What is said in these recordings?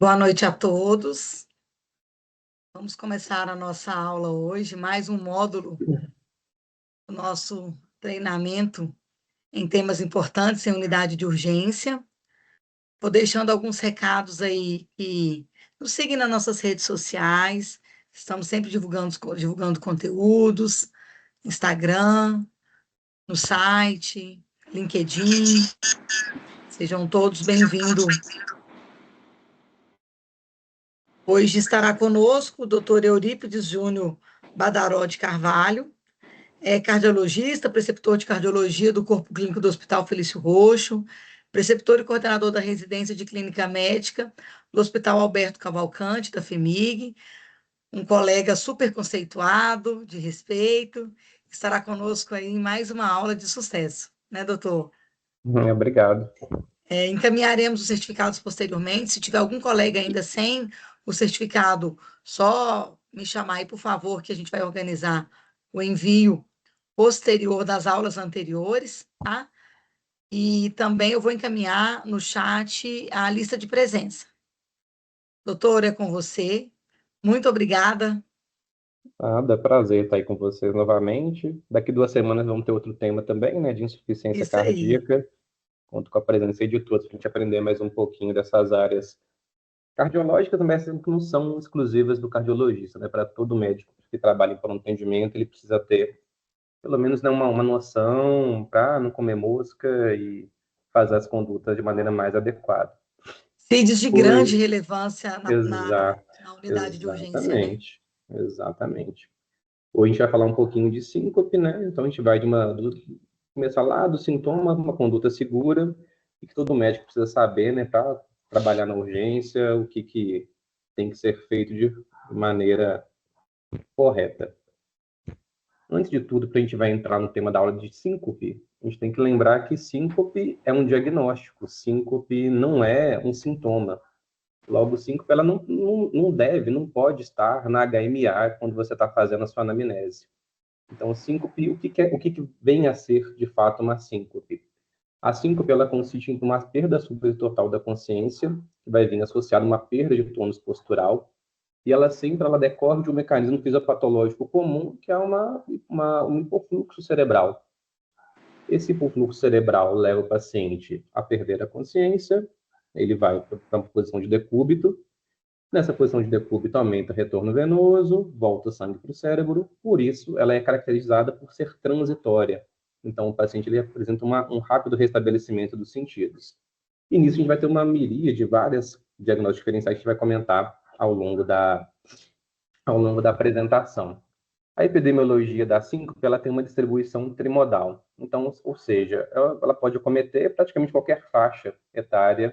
Boa noite a todos. Vamos começar a nossa aula hoje, mais um módulo do nosso treinamento em temas importantes em unidade de urgência. Vou deixando alguns recados aí e nos siga nas nossas redes sociais. Estamos sempre divulgando conteúdos, Instagram, no site, LinkedIn. Sejam todos bem-vindos. Hoje estará conosco o Dr. Eurípides Júnior Badaró de Carvalho, é cardiologista, preceptor de cardiologia do Corpo Clínico do Hospital Felício Roxo, preceptor e coordenador da residência de clínica médica do Hospital Alberto Cavalcante, da FEMIG, um colega super conceituado, de respeito, estará conosco aí em mais uma aula de sucesso, né, doutor? Obrigado. Encaminharemos os certificados posteriormente. Se tiver algum colega ainda sem o certificado, só me chamar aí, por favor, que a gente vai organizar o envio posterior das aulas anteriores, tá? E também eu vou encaminhar no chat a lista de presença. Doutor, é com você. Muito obrigada. Nada, prazer estar aí com vocês novamente. Daqui 2 semanas vamos ter outro tema também, né, de insuficiência Isso aí. cardíaca. Conto com a presença aí de todos para a gente aprender mais um pouquinho dessas áreas cardiológicas, mas que não são exclusivas do cardiologista, né? Para todo médico que trabalha em pronto atendimento, ele precisa ter, pelo menos, né, uma noção para não comer mosca e fazer as condutas de maneira mais adequada. CIDs de grande Hoje, relevância exato, na unidade de urgência, né? exatamente, exatamente. Hoje a gente vai falar um pouquinho de síncope, né? Então a gente vai começar lá do sintoma, uma conduta segura, e que todo médico precisa saber, né, para trabalhar na urgência, o que tem que ser feito de maneira correta. Antes de tudo, para a gente vai entrar no tema da aula de síncope, a gente tem que lembrar que síncope é um diagnóstico, síncope não é um sintoma. Logo, síncope ela não deve, não pode estar na HMA quando você está fazendo a sua anamnese. Então, síncope, o que vem a ser, de fato, uma síncope? A síncope, ela consiste em uma perda súbita total da consciência, que vai vir associada a uma perda de tônus postural, e ela decorre de um mecanismo fisiopatológico comum, que é um hipofluxo cerebral. Esse hipofluxo cerebral leva o paciente a perder a consciência, ele vai para uma posição de decúbito. Nessa posição de decúbito, aumenta o retorno venoso, volta o sangue para o cérebro, por isso ela é caracterizada por ser transitória. Então, o paciente ele apresenta um rápido restabelecimento dos sentidos. E nisso a gente vai ter uma miríade de várias diagnósticos diferenciais que a gente vai comentar ao longo da apresentação. A epidemiologia da síncope ela tem uma distribuição trimodal. Então, ou seja, ela pode acometer praticamente qualquer faixa etária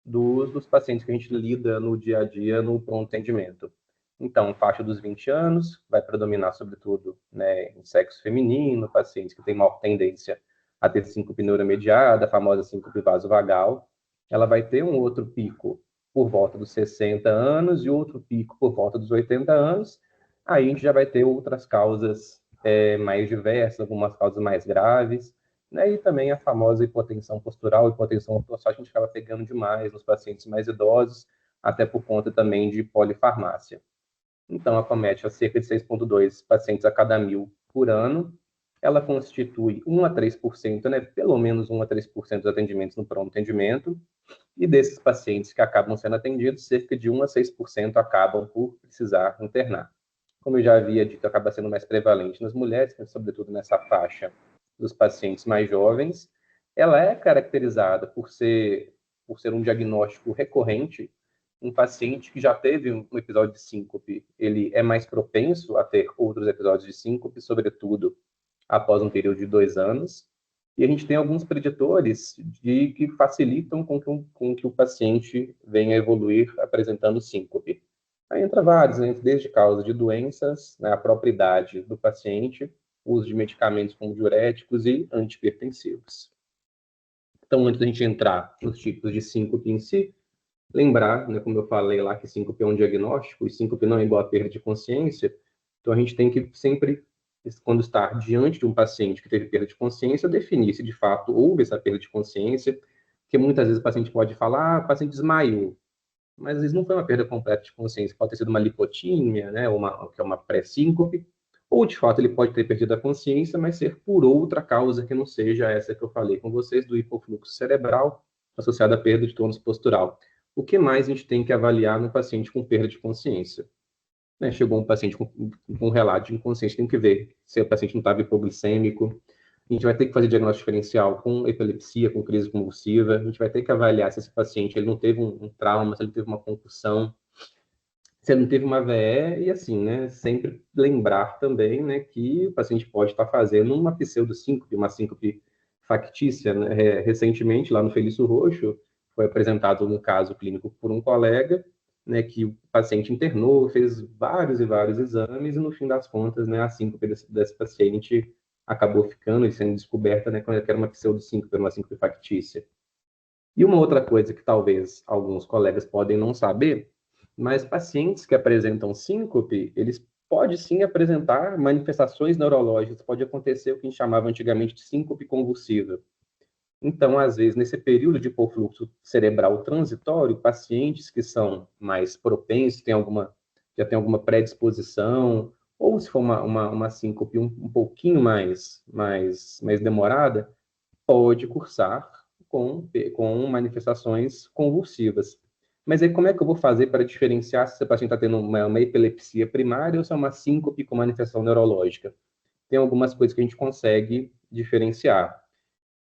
dos pacientes que a gente lida no dia a dia no pronto atendimento. Então, faixa dos 20 anos vai predominar, sobretudo, né, em sexo feminino, pacientes que têm maior tendência a ter síncope neuromediada, a famosa síncope vasovagal. Ela vai ter um outro pico por volta dos 60 anos e outro pico por volta dos 80 anos. Aí a gente já vai ter outras causas mais diversas, algumas causas mais graves, né? E também a famosa hipotensão postural, hipotensão ortosstal, a gente acaba pegando demais nos pacientes mais idosos, até por conta também de polifarmácia. Então, acomete a cerca de 6,2 pacientes a cada 1.000 por ano. Ela constitui 1 a 3%, né, pelo menos 1 a 3% dos atendimentos no pronto atendimento. E desses pacientes que acabam sendo atendidos, cerca de 1 a 6% acabam por precisar internar. Como eu já havia dito, acaba sendo mais prevalente nas mulheres, sobretudo nessa faixa dos pacientes mais jovens. Ela é caracterizada por ser um diagnóstico recorrente. Um paciente que já teve um episódio de síncope, ele é mais propenso a ter outros episódios de síncope, sobretudo após um período de 2 anos. E a gente tem alguns preditores que facilitam com que o paciente venha a evoluir apresentando síncope. Aí entra vários, né, desde causa de doenças, né, a própria idade do paciente, uso de medicamentos como diuréticos e antihipertensivos. Então, antes da gente entrar nos tipos de síncope em si, lembrar, né, como eu falei lá, que síncope é um diagnóstico, e síncope não é igual a perda de consciência, então a gente tem que sempre, quando estar diante de um paciente que teve perda de consciência, definir se de fato houve essa perda de consciência, porque muitas vezes o paciente pode falar, o paciente desmaiou, mas às vezes não foi uma perda completa de consciência, pode ter sido uma lipotímia, né, que é uma pré-síncope, ou de fato ele pode ter perdido a consciência, mas ser por outra causa que não seja essa que eu falei com vocês, do hipofluxo cerebral associado à perda de tônus postural. O que mais a gente tem que avaliar no paciente com perda de consciência? Né, chegou um paciente com um relato de inconsciência, tem que ver se o paciente não estava hipoglicêmico. A gente vai ter que fazer diagnóstico diferencial com epilepsia, com crise convulsiva. A gente vai ter que avaliar se esse paciente ele não teve um trauma, se ele teve uma concussão, se ele não teve uma VE, e assim, né? Sempre lembrar também, né, que o paciente pode estar fazendo uma pseudosíncope, uma síncope factícia, né? Recentemente, lá no Felício Roxo, foi apresentado um caso clínico por um colega, né, que o paciente internou, fez vários e vários exames, e no fim das contas, né, a síncope desse paciente acabou ficando e sendo descoberta, né, quando era uma pseudosíncope, uma síncope factícia. E uma outra coisa que talvez alguns colegas podem não saber, mas pacientes que apresentam síncope, eles podem sim apresentar manifestações neurológicas, pode acontecer o que a gente chamava antigamente de síncope convulsiva. Então, às vezes, nesse período de hipofluxo cerebral transitório, pacientes que são mais propensos, já têm alguma predisposição, ou se for uma síncope um pouquinho mais demorada, pode cursar com manifestações convulsivas. Mas aí como é que eu vou fazer para diferenciar se o paciente está tendo uma epilepsia primária ou se é uma síncope com manifestação neurológica? Tem algumas coisas que a gente consegue diferenciar.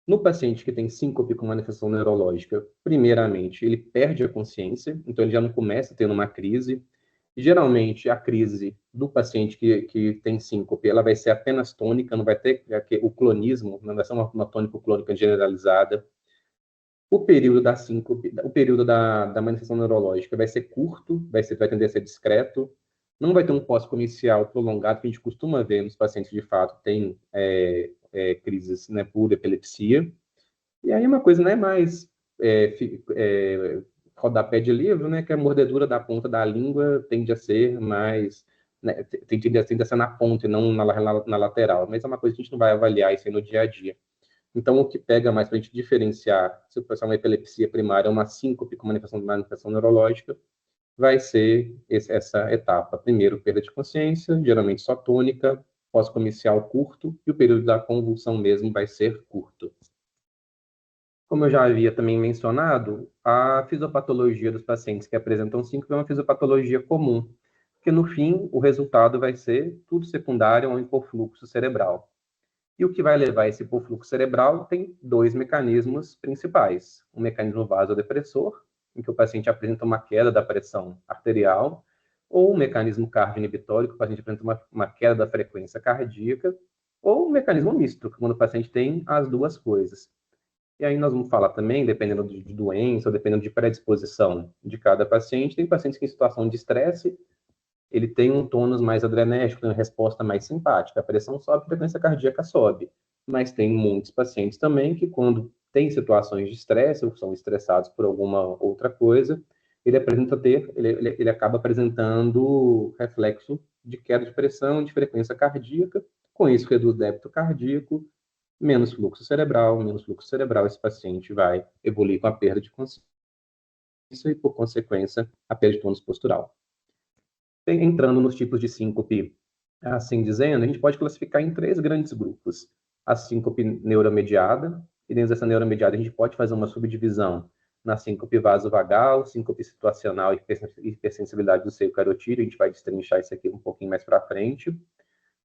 No paciente que tem síncope com manifestação neurológica, primeiramente, ele perde a consciência, então ele já não começa tendo uma crise. Geralmente, a crise do paciente que tem síncope, ela vai ser apenas tônica, não vai ter o clonismo, não vai ser uma tônico-clônica generalizada. O período da síncope, o período da manifestação neurológica vai ser curto, vai tender a ser discreto, não vai ter um pós-comercial prolongado, que a gente costuma ver nos pacientes de fato que têm crises, né, por epilepsia. E aí uma coisa não é mais rodapé de livro, né, que a mordedura da ponta da língua tende a ser mais, né, tende a ser na ponta e não na lateral, mas é uma coisa que a gente não vai avaliar isso aí no dia a dia. Então, o que pega mais para a gente diferenciar se o paciente é uma epilepsia primária ou uma síncope com manifestação neurológica, vai ser essa etapa. Primeiro, perda de consciência, geralmente só tônica, pós-comercial curto, e o período da convulsão mesmo vai ser curto. Como eu já havia também mencionado, a fisiopatologia dos pacientes que apresentam síncope é uma fisiopatologia comum, porque no fim o resultado vai ser tudo secundário ao hipofluxo cerebral. E o que vai levar esse hipofluxo cerebral tem dois mecanismos principais. Um mecanismo vasodepressor, em que o paciente apresenta uma queda da pressão arterial, ou um mecanismo cardioinibitório, que o paciente apresenta uma queda da frequência cardíaca, ou um mecanismo misto, quando o paciente tem as duas coisas. E aí nós vamos falar também, dependendo de doença, ou dependendo de predisposição de cada paciente, tem pacientes que em situação de estresse, ele tem um tônus mais adrenérgico, tem uma resposta mais simpática, a pressão sobe, a frequência cardíaca sobe. Mas tem muitos pacientes também que quando tem situações de estresse, ou são estressados por alguma outra coisa, ele acaba apresentando reflexo de queda de pressão, de frequência cardíaca, com isso reduz débito cardíaco, menos fluxo cerebral, esse paciente vai evoluir com a perda de consciência e, por consequência, a perda de tônus postural. Entrando nos tipos de síncope, assim dizendo, a gente pode classificar em três grandes grupos. A síncope neuromediada, e dentro dessa neuromediada a gente pode fazer uma subdivisão na síncope vasovagal, síncope situacional e hipersensibilidade do seio carotídeo, a gente vai destrinchar isso aqui um pouquinho mais para frente.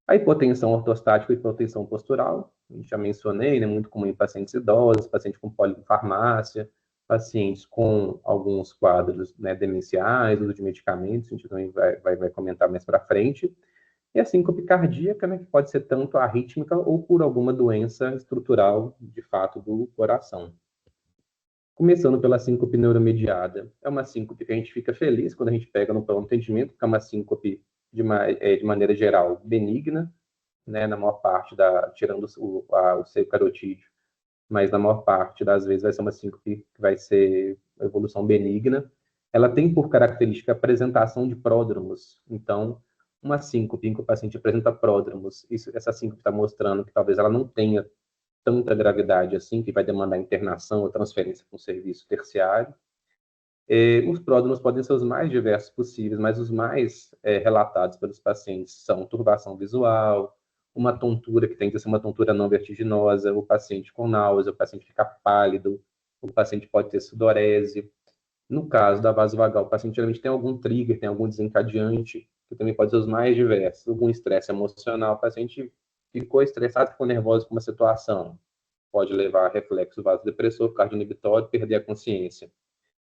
A hipotensão ortostática e hipotensão postural, a gente já mencionei, né, muito comum em pacientes idosos, pacientes com polifarmácia, pacientes com alguns quadros, né, demenciais, uso de medicamentos, a gente também vai comentar mais para frente. E a síncope cardíaca, né, que pode ser tanto arrítmica ou por alguma doença estrutural, de fato, do coração. Começando pela síncope neuromediada. É uma síncope que a gente fica feliz quando a gente pega no pronto atendimento, porque é uma síncope de maneira geral benigna, né, na maior parte tirando o seio carotídeo, mas na maior parte das vezes vai ser uma síncope que vai ser evolução benigna. Ela tem por característica a apresentação de pródromos. Então, uma síncope em que o paciente apresenta pródromos, essa síncope está mostrando que talvez ela não tenha tanta gravidade assim, que vai demandar internação ou transferência para um serviço terciário. Os pródromos podem ser os mais diversos possíveis, mas os mais relatados pelos pacientes são turbação visual, uma tontura que tem que ser uma tontura não vertiginosa, o paciente com náusea, o paciente fica pálido, o paciente pode ter sudorese. No caso da vasovagal, o paciente geralmente tem algum trigger, tem algum desencadeante, que também pode ser os mais diversos, algum estresse emocional, o paciente ficou estressado, ficou nervoso com uma situação, pode levar a reflexo vasodepressor, cardioinibitório, perder a consciência.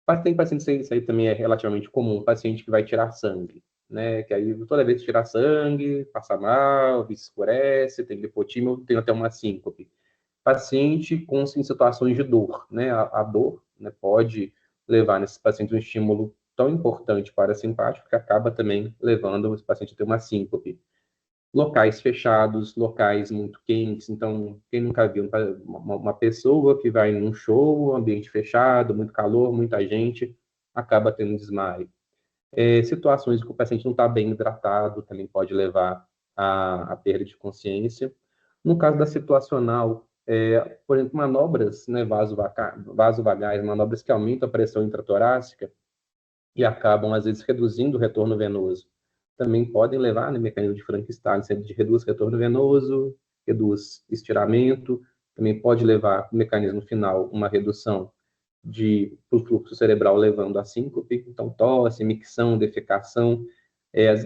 Mas tem pacientes, isso aí também é relativamente comum, paciente que vai tirar sangue, né? Que aí toda vez que tirar sangue, passa mal, escurece, tem lipotímia, tem até uma síncope. Paciente com em situações de dor, né? A dor, né, pode levar nesses pacientes um estímulo tão importante parasimpático que acaba também levando os pacientes a ter uma síncope. Locais fechados, locais muito quentes. Então, quem nunca viu uma pessoa que vai num show, ambiente fechado, muito calor, muita gente, acaba tendo desmaio. Situações em que o paciente não está bem hidratado também pode levar à perda de consciência. No caso da situacional, por exemplo, manobras, né, vasovagais, manobras que aumentam a pressão intratorácica, e acabam, às vezes, reduzindo o retorno venoso. Também podem levar, no mecanismo de Frankenstein, de reduz retorno venoso, reduz estiramento, também pode levar, no mecanismo final, uma redução do fluxo cerebral, levando a síncope, então tosse, micção, defecação,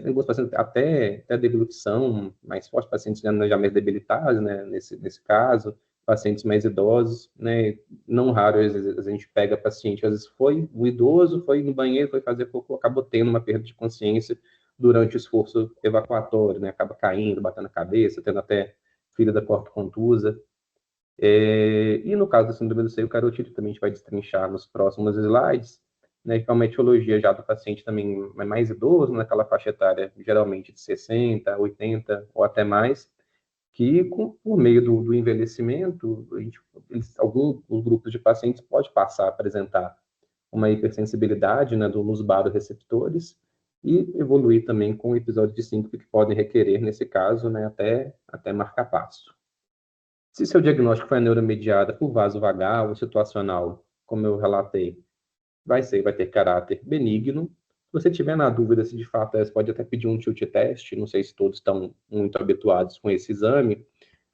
alguns pacientes até deglutição, mais forte, pacientes já mais debilitados, né, nesse caso, pacientes mais idosos, né, não raro, às vezes, a gente pega paciente, às vezes foi o idoso, foi no banheiro, foi fazer cocô, acabou tendo uma perda de consciência durante o esforço evacuatório, né, acaba caindo, batendo a cabeça, tendo até ferida corto-contusa. E no caso da síndrome do seio carotídeo, também a gente vai destrinchar nos próximos slides, né, que é uma etiologia já do paciente também mais idoso, naquela faixa etária geralmente de 60, 80 ou até mais, que por meio do envelhecimento, alguns grupos de pacientes pode passar a apresentar uma hipersensibilidade, né, nos baroreceptores e evoluir também com episódios de síncope que podem requerer, nesse caso, né, até marca-passo. Se seu diagnóstico foi neuromediado por vaso vagal ou situacional, como eu relatei, vai ter caráter benigno. Se você tiver na dúvida se de fato é, você pode até pedir um tilt test, não sei se todos estão muito habituados com esse exame,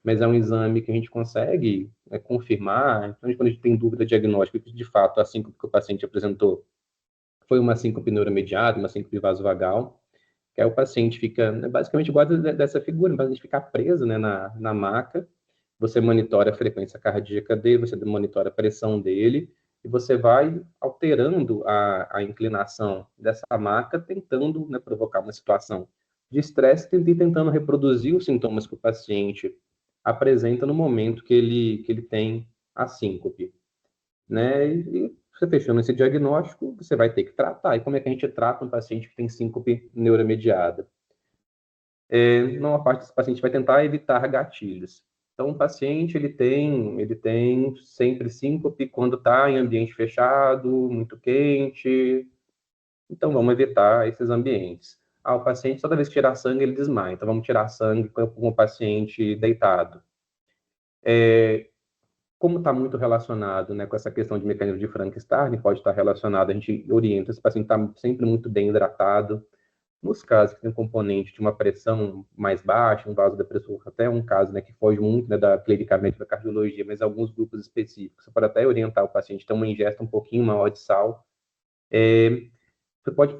mas é um exame que a gente consegue confirmar, então, quando a gente tem dúvida diagnóstica que de fato a síncope que o paciente apresentou foi uma síncope neuromediada, uma síncope vasovagal, que aí o paciente fica, né, basicamente igual dessa figura, o paciente fica preso, né, na maca, você monitora a frequência cardíaca dele, você monitora a pressão dele, e você vai alterando a inclinação dessa maca, tentando, né, provocar uma situação de estresse e tentando reproduzir os sintomas que o paciente apresenta no momento que ele tem a síncope, né? E você fechando esse diagnóstico, você vai ter que tratar. E como é que a gente trata um paciente que tem síncope neuromediada? Numa parte desse paciente vai tentar evitar gatilhos. Então, o paciente ele tem sempre síncope quando está em ambiente fechado, muito quente. Então, vamos evitar esses ambientes. O paciente, toda vez que tirar sangue, ele desmaia. Então, vamos tirar sangue com o paciente deitado. Como está muito relacionado, né, com essa questão de mecanismo de Frankenstein, pode estar relacionado, a gente orienta esse paciente está sempre muito bem hidratado. Nos casos que tem um componente de uma pressão mais baixa, um vasodepressor, até um caso, né, que foge muito, né, da clericamente da cardiologia, mas alguns grupos específicos, você pode até orientar o paciente a ter uma ingesta um pouquinho maior de sal. Você pode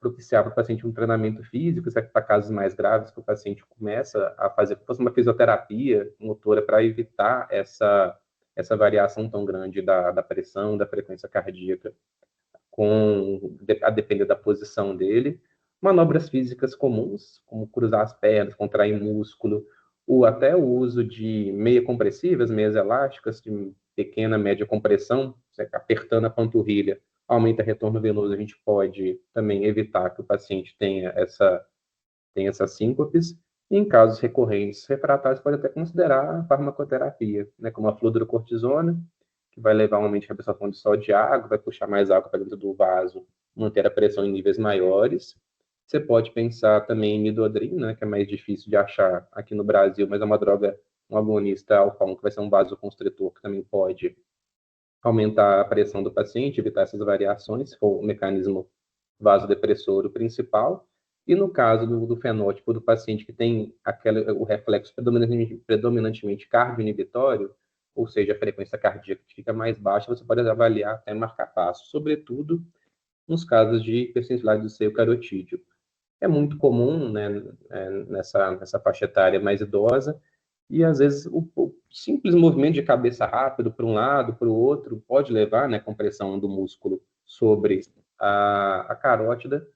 propiciar para o paciente um treinamento físico, se é para casos mais graves, que o paciente começa a fazer uma fisioterapia motora para evitar essa variação tão grande da pressão, da frequência cardíaca, a depender da posição dele. Manobras físicas comuns, como cruzar as pernas, contrair músculo, ou até o uso de meia compressivas, meias elásticas, de pequena, média compressão, apertando a panturrilha, aumenta retorno venoso, a gente pode também evitar que o paciente tenha essas síncopes. E em casos recorrentes refratários, pode até considerar a farmacoterapia, né, como a fluorocortisona, que vai levar um aumento de absorção de sódio de água, vai puxar mais água para dentro do vaso, manter a pressão em níveis maiores. Você pode pensar também em midodrina, né, que é mais difícil de achar aqui no Brasil, mas é uma droga, um agonista alfa-1, que vai ser um vasoconstritor, que também pode aumentar a pressão do paciente, evitar essas variações, se for o mecanismo vasodepressor o principal. E no caso do fenótipo do paciente que tem o reflexo predominantemente cardioinibitório, ou seja, a frequência cardíaca que fica mais baixa, você pode avaliar até marca-passo, sobretudo nos casos de hipersensibilidade do seio carotídeo. É muito comum, né, nessa faixa etária mais idosa, e às vezes o simples movimento de cabeça rápido para um lado, para o outro, pode levar, né, compressão do músculo sobre a carótida.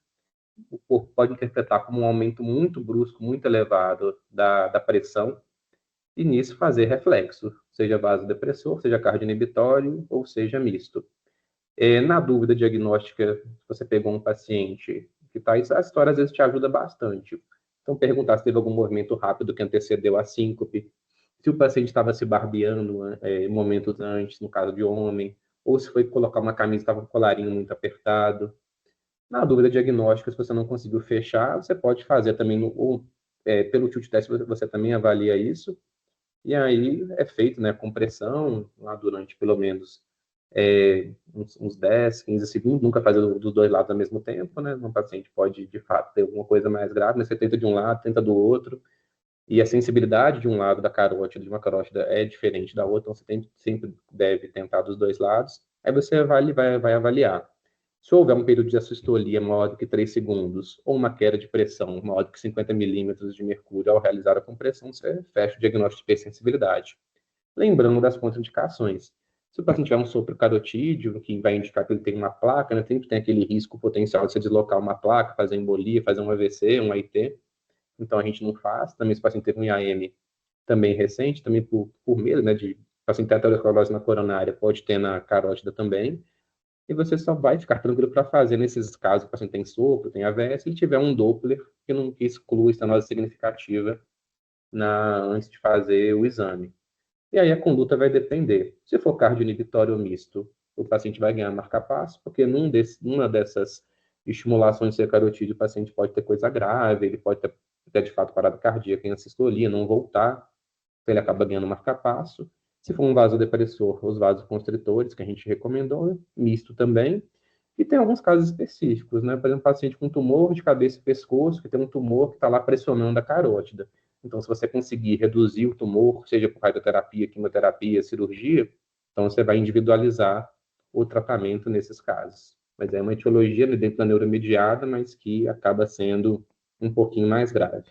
O corpo pode interpretar como um aumento muito brusco, muito elevado da pressão, e nisso fazer reflexo, seja vasodepressor, seja cardioinibitório, ou seja misto. Na dúvida diagnóstica, se você pegou um paciente que está, a história às vezes te ajuda bastante. Então, perguntar se teve algum movimento rápido que antecedeu a síncope, se o paciente estava se barbeando momentos antes, no caso de homem, ou se foi colocar uma camisa e estava com o colarinho muito apertado. Na dúvida diagnóstica, se você não conseguiu fechar, você pode fazer também, pelo tilt test, você também avalia isso, e aí é feito, né, compressão, lá durante pelo menos uns 10, 15 segundos, nunca fazer dos dois lados ao mesmo tempo, né? Um paciente pode, de fato, ter alguma coisa mais grave, mas você tenta de um lado, tenta do outro, e a sensibilidade de um lado da carótida, de uma carótida, é diferente da outra, então você sempre deve tentar dos dois lados, aí você vai avaliar. Se houver um período de assistolia maior do que 3 segundos, ou uma queda de pressão maior do que 50 milímetros de mercúrio ao realizar a compressão, você fecha o diagnóstico de hipersensibilidade. Lembrando das contraindicações. Se o paciente tiver um sopro carotídeo, que vai indicar que ele tem uma placa, né, sempre tem aquele risco potencial de se deslocar uma placa, fazer embolia, fazer um AVC, um AIT. Então a gente não faz. Também se o paciente teve um IAM também recente, também por medo, né, de o paciente ter aterosclerose na coronária, pode ter na carótida também. E você só vai ficar tranquilo para fazer nesses casos que o paciente tem sopro, tem AVS, se ele tiver um Doppler que exclui estenose significativa antes de fazer o exame. E aí a conduta vai depender. Se for cardioinibitório misto, o paciente vai ganhar marca-passo, porque numa dessas estimulações de carotídeo, o paciente pode ter coisa grave, ele pode ter de fato parada cardíaca em assistolia, não voltar, então ele acaba ganhando marca-passo. Se for um vasodepressor, os vasoconstritores, que a gente recomendou, misto também. E tem alguns casos específicos, né? Por exemplo, paciente com tumor de cabeça e pescoço, que tem um tumor que está lá pressionando a carótida. Então, se você conseguir reduzir o tumor, seja por radioterapia, quimioterapia, cirurgia, então você vai individualizar o tratamento nesses casos. Mas é uma etiologia dentro da neuromediada, mas que acaba sendo um pouquinho mais grave.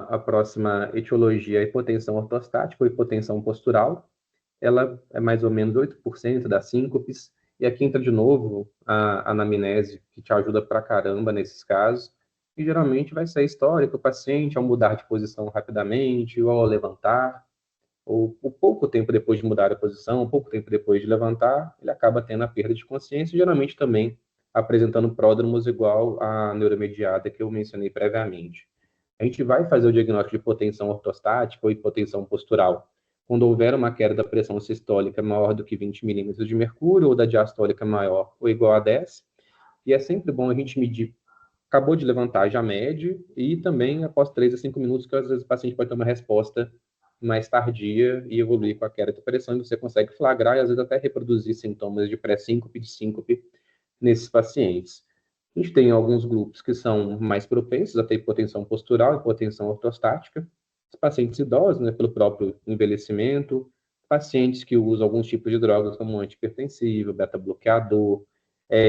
A próxima etiologia é a hipotensão ortostática ou hipotensão postural. Ela é mais ou menos 8% das síncopes, e aqui entra de novo a anamnese, que te ajuda pra caramba nesses casos, e geralmente vai ser a história que o paciente, ao mudar de posição rapidamente, ou ao levantar, ou pouco tempo depois de mudar a posição, pouco tempo depois de levantar, ele acaba tendo a perda de consciência, e geralmente também apresentando pródromos igual à neuromediada que eu mencionei previamente. A gente vai fazer o diagnóstico de hipotensão ortostática ou hipotensão postural quando houver uma queda da pressão sistólica maior do que 20 milímetros de mercúrio ou da diastólica maior ou igual a 10. E é sempre bom a gente medir. Acabou de levantar, já mede, e também após 3 a 5 minutos, que às vezes o paciente pode ter uma resposta mais tardia e evoluir com a queda de pressão, e você consegue flagrar e às vezes até reproduzir sintomas de pré-síncope, de síncope nesses pacientes. A gente tem alguns grupos que são mais propensos a ter hipotensão postural, hipotensão ortostática, os pacientes idosos, né, pelo próprio envelhecimento, pacientes que usam alguns tipos de drogas como antihipertensivo, beta-bloqueador,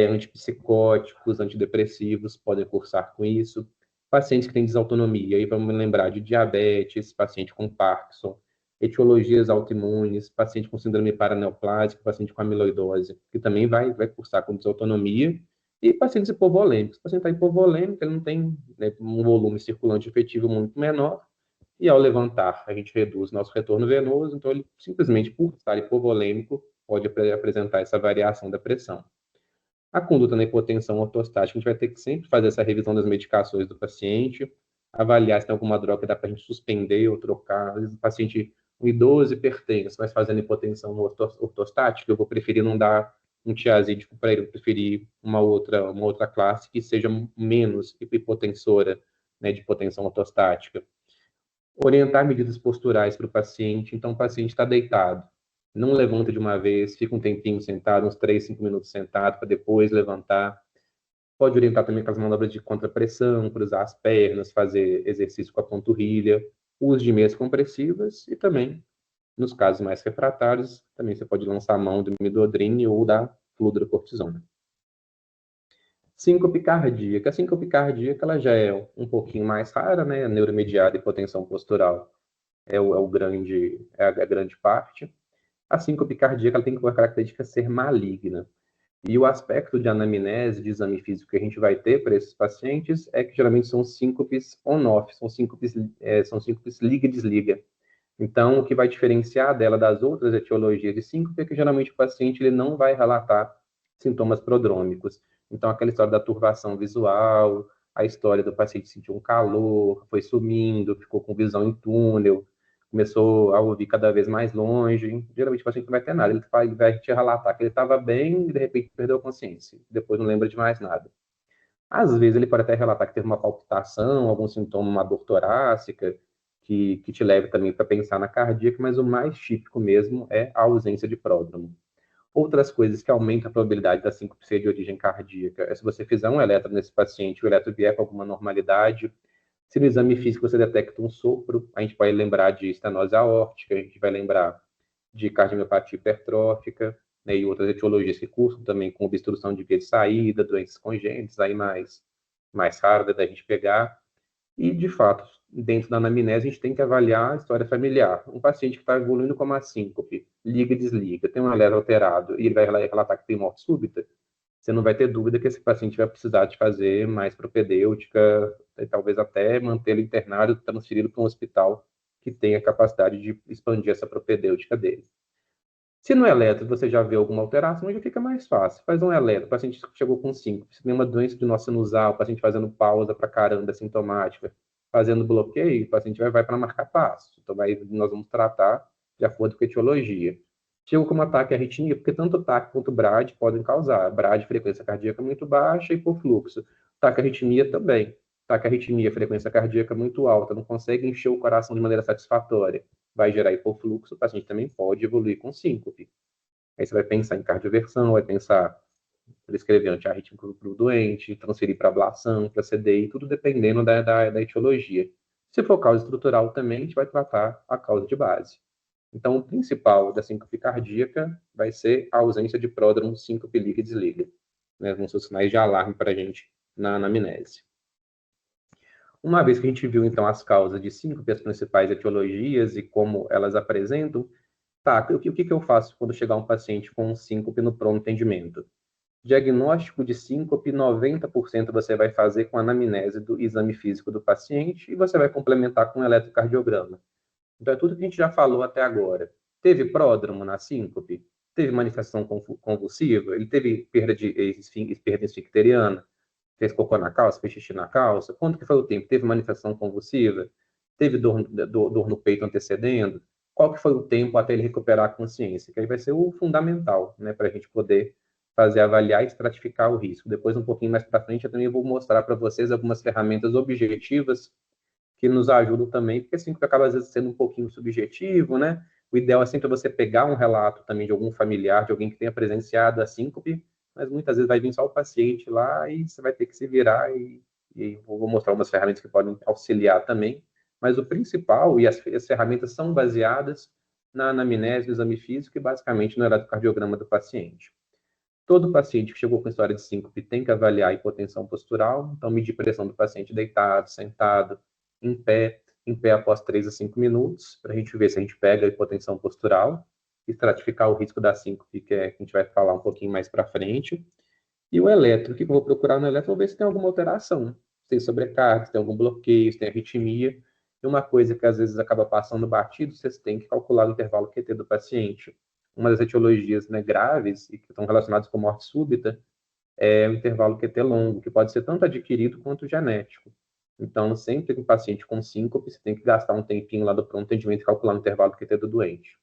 antipsicóticos, antidepressivos, podem cursar com isso. Pacientes que têm desautonomia, aí vamos lembrar de diabetes, paciente com Parkinson, etiologias autoimunes, paciente com síndrome paraneoplásica, paciente com amiloidose, que também vai cursar com desautonomia, e pacientes hipovolêmicos. O paciente está hipovolêmico, ele não tem, né, um volume circulante efetivo muito menor, e ao levantar, a gente reduz nosso retorno venoso, então ele simplesmente, por estar hipovolêmico, pode apresentar essa variação da pressão. A conduta na hipotensão ortostática, a gente vai ter que sempre fazer essa revisão das medicações do paciente, avaliar se tem alguma droga que dá para a gente suspender ou trocar. Às vezes o paciente, um idoso hipertenso, mas fazendo hipotensão ortostática, eu vou preferir não dar um tiazídico para ele, eu preferir uma outra classe que seja menos hipotensora, né, de hipotensão ortostática. Orientar medidas posturais para o paciente. Então, o paciente está deitado. Não levanta de uma vez, fica um tempinho sentado, uns 3, 5 minutos sentado, para depois levantar. Pode orientar também com as manobras de contrapressão, cruzar as pernas, fazer exercício com a panturrilha, uso de meias compressivas e também, nos casos mais refratários, também você pode lançar a mão do midodrine ou da fludrocortisona. Síncope cardíaca. A síncope cardíaca ela já é um pouquinho mais rara, né? A neuromediada hipotensão postural é a grande parte. A síncope cardíaca ela tem como característica ser maligna. E o aspecto de anamnese, de exame físico que a gente vai ter para esses pacientes é que geralmente são síncopes on-off, são síncopes liga-desliga. Então, o que vai diferenciar dela das outras etiologias de síncope é que geralmente o paciente ele não vai relatar sintomas prodrômicos. Então, aquela história da turvação visual, a história do paciente sentir um calor, foi sumindo, ficou com visão em túnel, começou a ouvir cada vez mais longe. Geralmente o paciente não vai ter nada, vai te relatar que ele estava bem e de repente perdeu a consciência, depois não lembra de mais nada. Às vezes ele pode até relatar que teve uma palpitação, algum sintoma, uma dor torácica, que te leve também para pensar na cardíaca, mas o mais típico mesmo é a ausência de pródromo. Outras coisas que aumentam a probabilidade da síncope ser de origem cardíaca é se você fizer um eletro nesse paciente, o eletro vier com alguma normalidade, se no exame físico você detecta um sopro, a gente vai lembrar de estenose aórtica, a gente vai lembrar de cardiomiopatia hipertrófica, né, e outras etiologias que cursam também com obstrução de via de saída, doenças congênitas, aí mais raro da gente pegar. E, de fato, dentro da anamnese, a gente tem que avaliar a história familiar. Um paciente que está evoluindo com uma síncope, liga e desliga, tem um alerta alterado, e ele vai relatar que tem morte súbita, você não vai ter dúvida que esse paciente vai precisar de fazer mais propedêutica, e talvez até mantê-lo internado, transferido para um hospital que tenha capacidade de expandir essa propedêutica dele. Se no eletro você já vê alguma alteração, já fica mais fácil. Faz um eletro, o paciente chegou com 5, se tem uma doença de nó sinusal, o paciente fazendo pausa para caramba, sintomática, fazendo bloqueio, o paciente vai para marcar passo. Então, nós vamos tratar de acordo com a etiologia. Chegou com um ataque à arritmia, porque tanto o TAC quanto o BRAD podem causar. BRAD, frequência cardíaca muito baixa, e por fluxo. TAC arritmia também. TAC arritmia, frequência cardíaca muito alta, não consegue encher o coração de maneira satisfatória, vai gerar hipofluxo, o paciente também pode evoluir com síncope. Aí você vai pensar em cardioversão, vai pensar prescrever antiarrítmico para o doente, transferir para ablação, para CDI, tudo dependendo da etiologia. Se for causa estrutural também, a gente vai tratar a causa de base. Então, o principal da síncope cardíaca vai ser a ausência de pródromo, síncope, liga e desliga. Né? Vão ser os sinais de alarme para a gente na anamnese. Uma vez que a gente viu, então, as causas de síncope, as principais etiologias e como elas apresentam, tá, o que eu faço quando chegar um paciente com síncope no pronto atendimento? Diagnóstico de síncope, 90% você vai fazer com anamnese do exame físico do paciente e você vai complementar com um eletrocardiograma. Então, é tudo que a gente já falou até agora. Teve pródromo na síncope? Teve manifestação convulsiva? Ele teve perda esfincteriana? Fez cocô na calça? Fez xixi na calça? Quanto que foi o tempo? Teve manifestação convulsiva? Teve dor no peito antecedendo? Qual que foi o tempo até ele recuperar a consciência? Que aí vai ser o fundamental, né, para a gente poder fazer, avaliar e estratificar o risco. Depois, um pouquinho mais para frente, eu também vou mostrar para vocês algumas ferramentas objetivas que nos ajudam também, porque assim acaba às vezes sendo um pouquinho subjetivo, né? O ideal é sempre você pegar um relato também de algum familiar, de alguém que tenha presenciado a síncope, mas muitas vezes vai vir só o paciente lá e você vai ter que se virar e vou mostrar umas ferramentas que podem auxiliar também, mas o principal, e as ferramentas são baseadas na anamnese, no exame físico e basicamente no eletrocardiograma do paciente. Todo paciente que chegou com história de síncope tem que avaliar a hipotensão postural, então medir pressão do paciente deitado, sentado, em pé após 3 a 5 minutos, para a gente ver se a gente pega a hipotensão postural, estratificar o risco da síncope, que a gente vai falar um pouquinho mais para frente. E o eletro, o que eu vou procurar no eletro? Vou ver se tem alguma alteração, se tem sobrecarga, se tem algum bloqueio, se tem arritmia. E uma coisa que às vezes acaba passando batido, vocês têm que calcular o intervalo QT do paciente. Uma das etiologias, né, graves e que estão relacionadas com morte súbita é o intervalo QT longo, que pode ser tanto adquirido quanto genético. Então, sempre que o paciente com síncope, você tem que gastar um tempinho lá do pronto atendimento e calcular o intervalo QT do doente.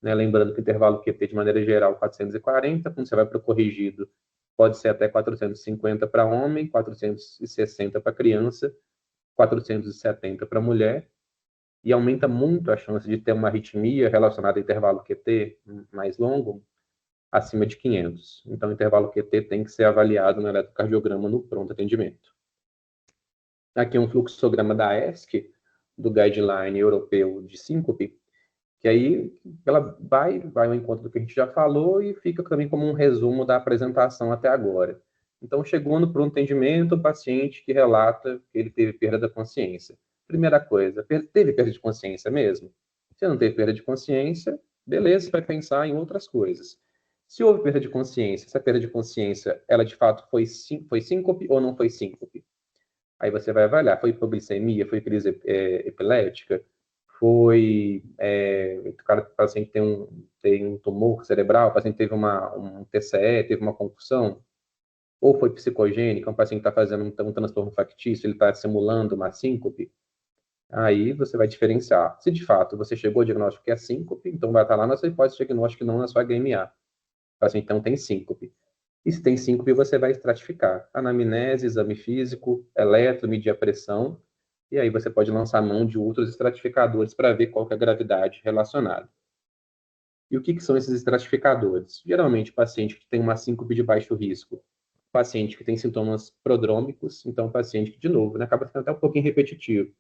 Né? Lembrando que o intervalo QT, de maneira geral, 440, quando você vai para o corrigido, pode ser até 450 para homem, 460 para criança, 470 para mulher. e aumenta muito a chance de ter uma arritmia relacionada a intervalo QT mais longo, acima de 500. Então, o intervalo QT tem que ser avaliado no eletrocardiograma no pronto atendimento. Aqui é um fluxograma da ESC, do Guideline Europeu de Síncope, que aí ela vai ao encontro do que a gente já falou e fica também como um resumo da apresentação até agora. Então, chegou no pronto atendimento o paciente que relata que ele teve perda da consciência. Primeira coisa, teve perda de consciência mesmo? Se não teve perda de consciência, beleza, você vai pensar em outras coisas. Se houve perda de consciência, essa perda de consciência, ela de fato foi síncope ou não foi síncope? Aí você vai avaliar, foi hipoglicemia, foi crise epilética, o paciente tem um tumor cerebral, o paciente teve um TCE, teve uma concussão, ou foi psicogênico, o paciente está fazendo um transtorno factício, ele está simulando uma síncope, aí você vai diferenciar. Se de fato você chegou ao diagnóstico que é síncope, então vai estar lá na sua hipótese diagnóstica, não na sua HMA. O paciente então tem síncope. E se tem síncope, você vai estratificar. Anamnese, exame físico, eletro, medir a pressão, e aí você pode lançar mão de outros estratificadores para ver qual que é a gravidade relacionada. E o que são esses estratificadores? Geralmente, paciente que tem uma síncope de baixo risco, paciente que tem sintomas prodrômicos, então paciente que, de novo, né, acaba ficando até um pouquinho repetitivo.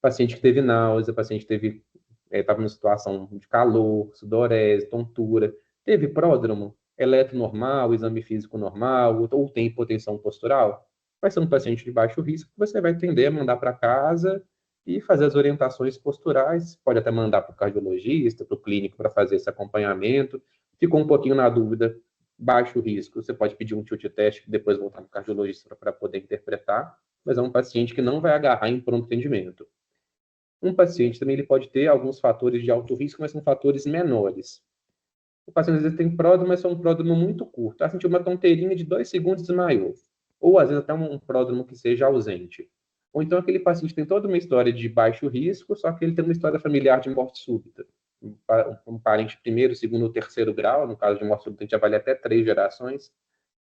Paciente que teve náusea, paciente que teve estava numa situação de calor, sudorese, tontura, teve pródromo, eletro normal, exame físico normal, ou tem hipotensão postural, vai ser um paciente de baixo risco que você vai tender a mandar para casa e fazer as orientações posturais, pode até mandar para o cardiologista, para o clínico para fazer esse acompanhamento. Ficou um pouquinho na dúvida, baixo risco, você pode pedir um tilt teste e depois voltar para o cardiologista para poder interpretar, mas é um paciente que não vai agarrar em pronto atendimento. Um paciente também ele pode ter alguns fatores de alto risco, mas são fatores menores. O paciente às vezes tem pródromo, mas é um pródromo muito curto. Ah, sentiu uma tonteirinha de 2 segundos e desmaiou. Ou às vezes até um pródromo que seja ausente. Ou então aquele paciente tem toda uma história de baixo risco, só que ele tem uma história familiar de morte súbita. Um parente primeiro, segundo ou terceiro grau, no caso de morte súbita, a gente avalia até 3 gerações.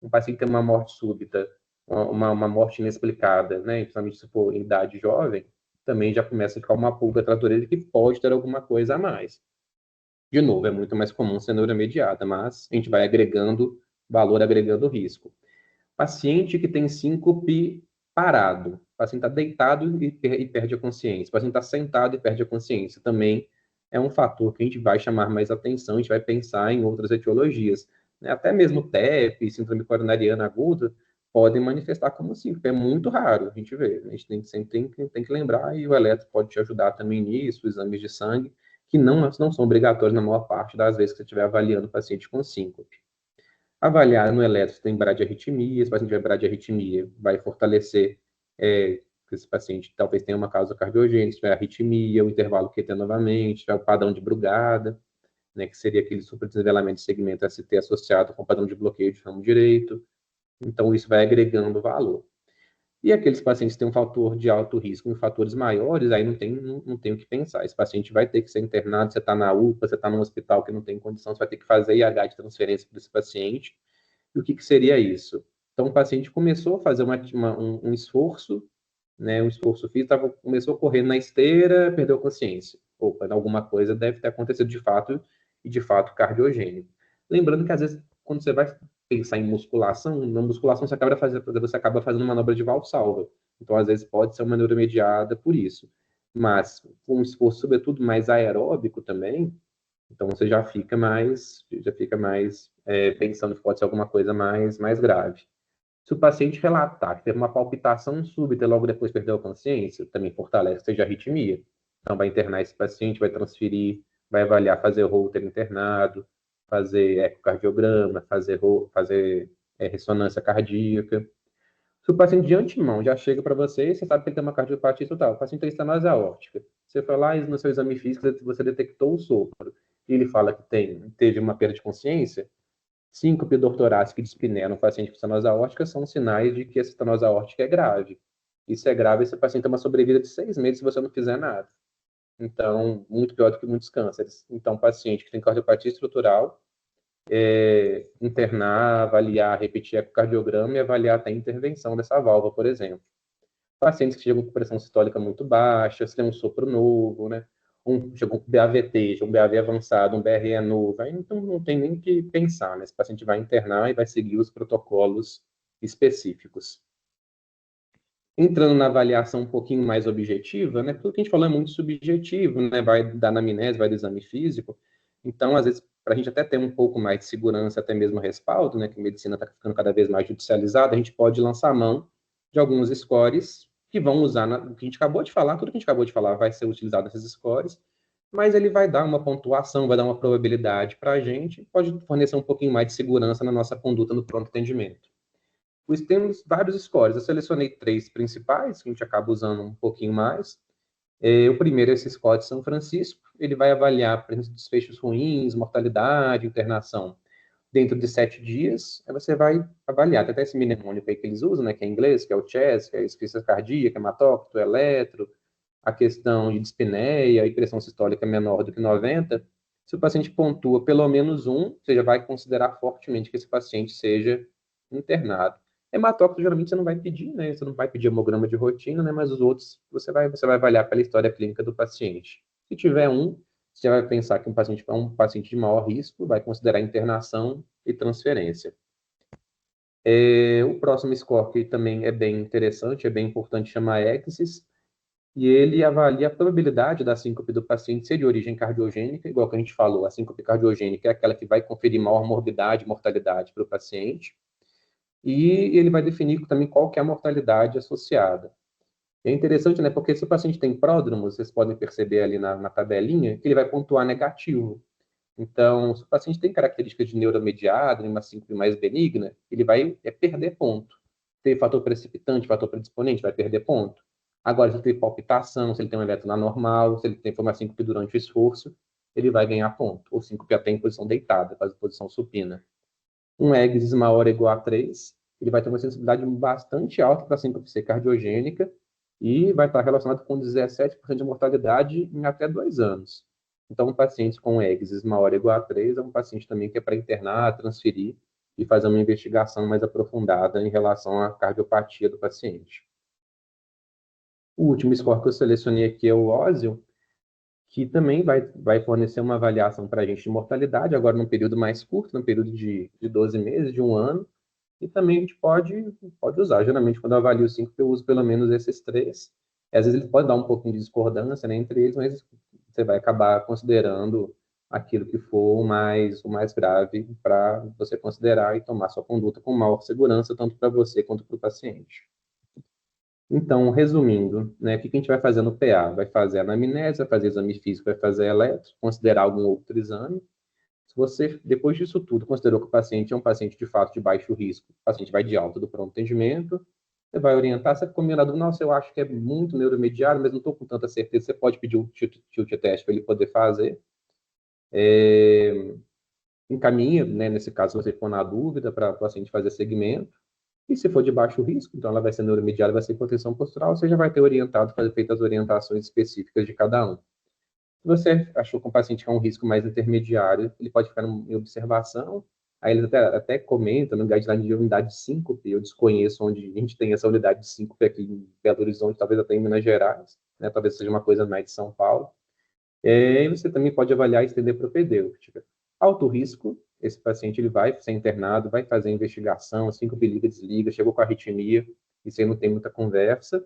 Um paciente tem uma morte súbita, uma morte inexplicada, né? Principalmente se for em idade jovem, também já começa a ficar uma pulga atrás da orelha que pode ter alguma coisa a mais. De novo, é muito mais comum ser neuromediada, mas a gente vai agregando valor, agregando risco. Paciente que tem síncope parado, o paciente está deitado e perde a consciência, o paciente está sentado e perde a consciência, também é um fator que a gente vai chamar mais atenção, a gente vai pensar em outras etiologias. Né? Até mesmo TEP, síndrome coronariana aguda, podem manifestar como síncope, é muito raro a gente ver, a gente sempre tem que lembrar, e o eletro pode te ajudar também nisso, exames de sangue, que não são obrigatórios na maior parte das vezes que você estiver avaliando o paciente com síncope. Avaliar no eletro se tem bradiarritmia, se o paciente tiver bradiarritmia, vai fortalecer que esse paciente talvez tenha uma causa cardiogênica, se tiver arritmia, o intervalo QT novamente, tiver o padrão de Brugada, né, que seria aquele superdesnivelamento de segmento ST associado com o padrão de bloqueio de ramo direito. Então, isso vai agregando valor. E aqueles pacientes que têm um fator de alto risco em fatores maiores, aí não tem o que pensar. Esse paciente vai ter que ser internado, você está na UPA, você está num hospital que não tem condição, você vai ter que fazer IH de transferência para esse paciente. E o que seria isso? Então, o paciente começou a fazer um esforço, né, um esforço físico, começou a correr na esteira, perdeu a consciência. Opa, alguma coisa deve ter acontecido de fato, e de fato cardiogênico. Lembrando que, às vezes, quando você vai pensar em musculação, na musculação você acaba fazendo manobra de Valsalva. Então, às vezes, pode ser uma neuromediada por isso. Mas, com um esforço, sobretudo, mais aeróbico também, então você já fica mais pensando que pode ser alguma coisa mais grave. Se o paciente relatar que teve uma palpitação súbita e logo depois perdeu a consciência, também fortalece, seja arritmia. Então vai internar esse paciente, vai transferir, vai avaliar, fazer Holter internado, fazer ecocardiograma, fazer ressonância cardíaca. Se o paciente de antemão já chega para você, você sabe que ele tem uma cardiopatia total, o paciente tem estenose aórtica. Você foi lá e no seu exame físico você detectou o sopro, e ele fala que teve uma perda de consciência, síncope dor torácica e dispneia no paciente com estenose aórtica são sinais de que essa estenose aórtica é grave. E se é grave, esse paciente tem uma sobrevida de 6 meses se você não fizer nada. Então, muito pior do que muitos cânceres. Então, paciente que tem cardiopatia estrutural, internar, avaliar, repetir ecocardiograma e avaliar até a intervenção dessa válvula, por exemplo. pacientes que chegam com pressão sistólica muito baixa, se tem um sopro novo, né? Chegou com BAVT, um BAV avançado, um BRE novo, aí então não tem nem que pensar, né? Esse paciente vai internar e vai seguir os protocolos específicos. Entrando na avaliação um pouquinho mais objetiva, né? Tudo que a gente falou é muito subjetivo, né? Vai da anamnese, vai do exame físico. Então, às vezes, para a gente até ter um pouco mais de segurança, até mesmo respaldo, né? Que a medicina está ficando cada vez mais judicializada, a gente pode lançar mão de alguns scores que vão usar, o que a gente acabou de falar, tudo que a gente acabou de falar vai ser utilizado nesses scores, mas ele vai dar uma pontuação, vai dar uma probabilidade para a gente, pode fornecer um pouquinho mais de segurança na nossa conduta no pronto atendimento. Temos vários scores. Eu selecionei 3 principais, que a gente acaba usando um pouquinho mais. O primeiro é esse score de São Francisco. Ele vai avaliar, por exemplo, desfechos ruins, mortalidade, internação. Dentro de 7 dias, aí você vai avaliar. Tem até esse mnemônico aí que eles usam, né, que é em inglês, que é o CHESS, que é a insuficiência cardíaca, hematócrito, eletro, a questão de dispneia e pressão sistólica menor do que 90. Se o paciente pontua pelo menos um, você já vai considerar fortemente que esse paciente seja internado. Hematócrito, geralmente, você não vai pedir, né? Você não vai pedir hemograma de rotina, né? Mas os outros, você vai avaliar pela história clínica do paciente. Se tiver um, você vai pensar que um paciente é um paciente de maior risco, vai considerar internação e transferência. O próximo score, que também é bem interessante, é bem importante, chama EXIS, e ele avalia a probabilidade da síncope do paciente ser de origem cardiogênica, igual que a gente falou, a síncope cardiogênica é aquela que vai conferir maior morbidade e mortalidade para o paciente, e ele vai definir também qual que é a mortalidade associada. É interessante, né, porque se o paciente tem pródromo, vocês podem perceber ali na tabelinha, que ele vai pontuar negativo. Então, se o paciente tem características de neuromediado, uma síncope mais benigna, ele vai perder ponto. Se tem fator precipitante, fator predisponente, vai perder ponto. Agora, se ele tem palpitação, se ele tem um eletro anormal, se ele tem uma síncope durante o esforço, ele vai ganhar ponto. Ou síncope até em posição deitada, faz posição supina. Um EGS maior ou igual a 3, ele vai ter uma sensibilidade bastante alta para a síncope ser cardiogênica e vai estar relacionado com 17% de mortalidade em até 2 anos. Então, um paciente com EGS maior ou igual a 3 é um paciente também que é para internar, transferir e fazer uma investigação mais aprofundada em relação à cardiopatia do paciente. O último score que eu selecionei aqui é o OSIL, que também vai fornecer uma avaliação para a gente de mortalidade, agora num período mais curto, num período de 12 meses, de 1 ano, e também a gente pode usar. Geralmente, quando eu avalio 5, eu uso pelo menos esses 3. Às vezes ele pode dar um pouquinho de discordância, né, entre eles, mas você vai acabar considerando aquilo que for o mais grave para você considerar e tomar sua conduta com maior segurança, tanto para você quanto para o paciente. Então, resumindo, né, o que a gente vai fazer no PA? Vai fazer anamnese, vai fazer exame físico, vai fazer eletro, considerar algum outro exame. Se você, depois disso tudo, considerou que o paciente é um paciente de fato de baixo risco, o paciente vai de alta do pronto atendimento, você vai orientar, você ficou meio na dúvida, nossa, eu acho que é muito neuromediário, mas não estou com tanta certeza, você pode pedir o tilt test para ele poder fazer. Encaminha, né, nesse caso, se você for na dúvida, para o paciente fazer segmento. E se for de baixo risco, então ela vai ser neuromediada, vai ser hipotensão postural, você já vai ter orientado, fazer feitas as orientações específicas de cada um. Se você achou que um paciente é um risco mais intermediário, ele pode ficar em observação, aí eles até comentam no guideline de unidade de síncope, eu desconheço onde a gente tem essa unidade de síncope aqui em Belo Horizonte, talvez até em Minas Gerais, né, talvez seja uma coisa mais de São Paulo. E você também pode avaliar e estender propedêutica. Alto risco, esse paciente ele vai ser internado, vai fazer investigação, síncope liga, desliga, chegou com arritmia, isso aí não tem muita conversa.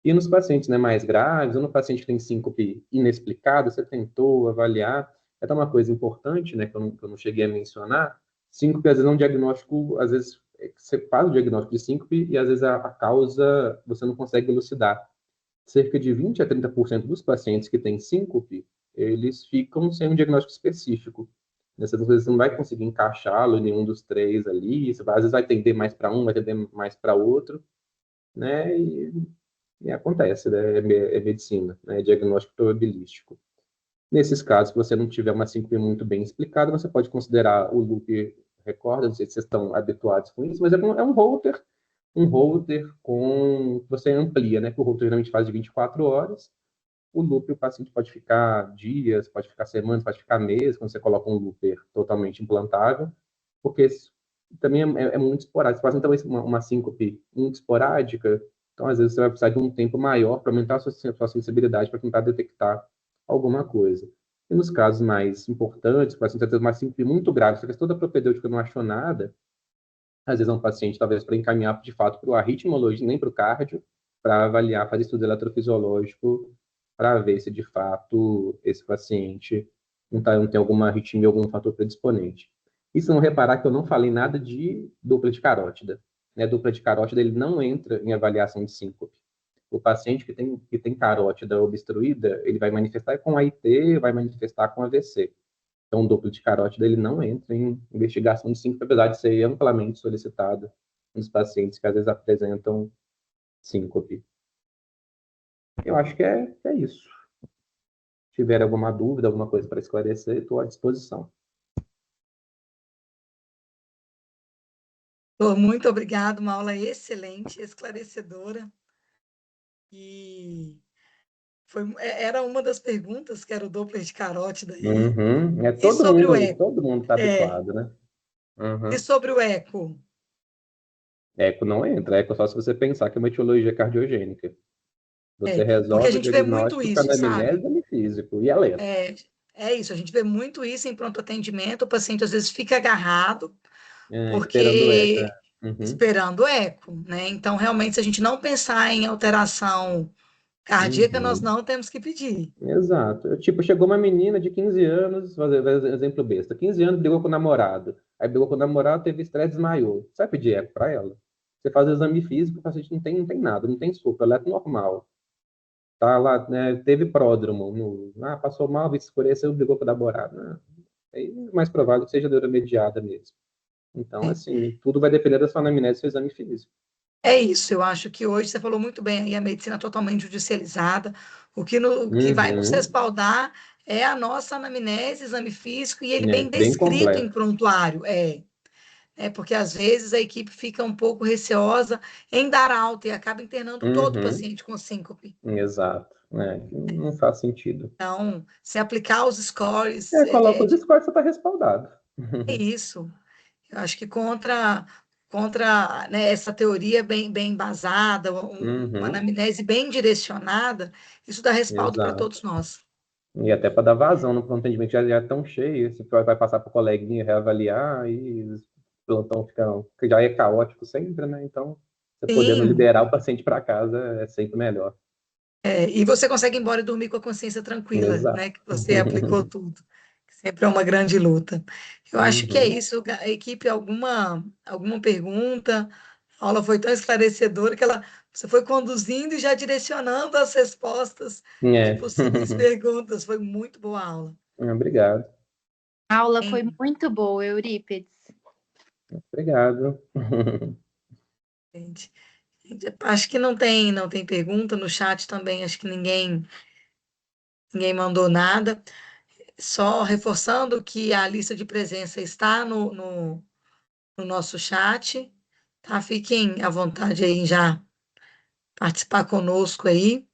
E nos pacientes, né, mais graves, ou no paciente que tem síncope inexplicada, você tentou avaliar, é até uma coisa importante, né, que eu não cheguei a mencionar, síncope às vezes é um diagnóstico, às vezes você faz o diagnóstico de síncope e às vezes a causa você não consegue elucidar. Cerca de 20 a 30% dos pacientes que têm síncope, eles ficam sem um diagnóstico específico. Nessas vezes você não vai conseguir encaixá-lo em nenhum dos 3 ali, você às vezes vai tender mais para um, vai tender mais para outro, né, e acontece, né? É medicina, né? É diagnóstico probabilístico. Nesses casos, se você não tiver uma síncope muito bem explicada, você pode considerar o loop recorda, não sei se vocês estão habituados com isso, mas é um holter com você amplia, né? Que o holter geralmente faz de 24 horas. O loop, o paciente pode ficar dias, pode ficar semanas, pode ficar meses, quando você coloca um looper totalmente implantável, porque também é muito esporádico. Você faz, então, uma síncope muito esporádica, Então, às vezes, você vai precisar de um tempo maior para aumentar a sua sensibilidade para tentar detectar alguma coisa. E nos casos mais importantes, pacientes às vezes mais simples, muito graves, se a questão da propedêutica não achou nada, às vezes é um paciente, talvez, para encaminhar de fato para o arritmologista, nem para o cardio, para avaliar, fazer estudo eletrofisiológico, para ver se de fato esse paciente não tem alguma arritmia, algum fator predisponente. E se não reparar que eu não falei nada de dupla de carótida. Né? Dupla de carótida ele não entra em avaliação de síncope. O paciente que tem carótida obstruída, ele vai manifestar com AIT, vai manifestar com AVC. Então, duplo de carótida ele não entra em investigação de síncope, apesar de ser amplamente solicitado nos pacientes que às vezes apresentam síncope. Eu acho que é isso. Se tiver alguma dúvida, alguma coisa para esclarecer, estou à disposição. Muito obrigada, uma aula excelente, esclarecedora. E era uma das perguntas, que era o Doppler de carótida aí. Uhum. E sobre o eco? Todo mundo está É, habituado, né? e Uhum. sobre o eco? Eco não entra, eco só se você pensar que é uma etiologia cardiogênica. Você Porque a resolve o gente vê muito diagnóstico com isso, anamnese sabe? e físico, e é lento. É isso, a gente vê muito isso em pronto atendimento, o paciente às vezes fica agarrado, Esperando o eco. porque Uhum. esperando o eco, né? Então, realmente, se a gente não pensar em alteração cardíaca, nós Uhum. não temos que pedir. Exato. Tipo, chegou uma menina de 15 anos, fazer exemplo besta, 15 anos, brigou com o namorado. Aí brigou com o namorado, teve estresse, desmaiou. Você vai pedir eco para ela? Você faz o exame físico, o paciente não tem nada, não tem sopro, ela é normal. Tá lá, né, teve pródromo, passou mal, escureceu, brigou com o namorado. Aí é mais provável que seja neuromediada mesmo. Então, assim, tudo vai depender da sua anamnese e do seu exame físico. É isso, eu acho que hoje você falou muito bem aí, a medicina totalmente judicializada. O que vai nos Uhum. respaldar é a nossa anamnese, exame físico, e ele bem Bem descrito em completo. prontuário. Porque às vezes a equipe fica um pouco receosa em dar alta e acaba internando todo o Uhum. paciente com síncope. Exato. Não faz sentido. Então, se aplicar os scores, Coloca os scores, você está respaldado. é isso. Eu acho que contra, né, essa teoria bem embasada, uma Uhum. anamnese bem direcionada, isso dá respaldo para Exato. todos nós. E até para dar vazão no pronto atendimento, já é tão cheio, você vai passar para o coleguinha reavaliar e o plantão que já é caótico sempre, né? Então, você podendo Sim, liberar o paciente para casa é sempre melhor. e você consegue ir embora e dormir com a consciência tranquila, Exato. né, que você aplicou tudo. Sempre é uma grande luta. Eu acho que é Uhum. isso. A equipe, alguma pergunta? A aula foi tão esclarecedora que você foi conduzindo e já direcionando as respostas de É. possíveis perguntas. Foi muito boa a aula. Obrigado. A aula foi muito boa, Eurípides. Obrigado. Gente, acho que não tem pergunta no chat também. Acho que ninguém mandou nada. Só reforçando que a lista de presença está no nosso chat, tá? Fiquem à vontade aí em já participar conosco aí.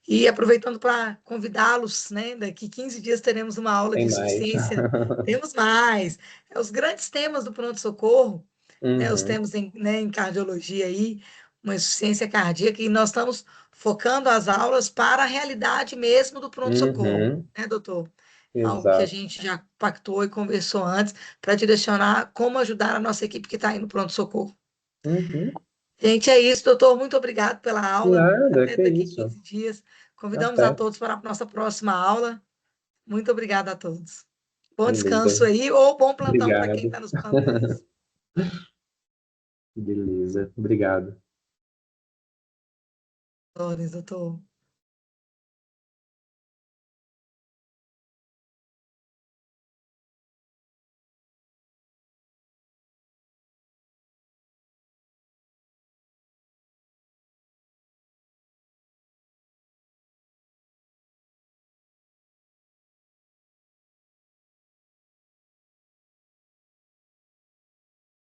E aproveitando para convidá-los, né? Daqui 15 dias teremos uma aula de Tem mais. insuficiência. Temos mais. Os grandes temas do pronto-socorro, né? Os Uhum. temas em cardiologia aí, uma insuficiência cardíaca, e nós estamos focando as aulas para a realidade mesmo do pronto-socorro, Uhum. né, doutor? Algo que a Exato. gente já pactuou e conversou antes para direcionar como ajudar a nossa equipe que está aí no pronto-socorro. Uhum. Gente, é isso, doutor. Muito obrigado pela aula. Nada, Até que daqui isso. 15 dias. Convidamos a Até. todos para a nossa próxima aula. Muito obrigada a todos. Bom descanso Beleza. aí, ou bom plantão para quem Obrigado. está nos plantões. Beleza. Obrigado. Doutor.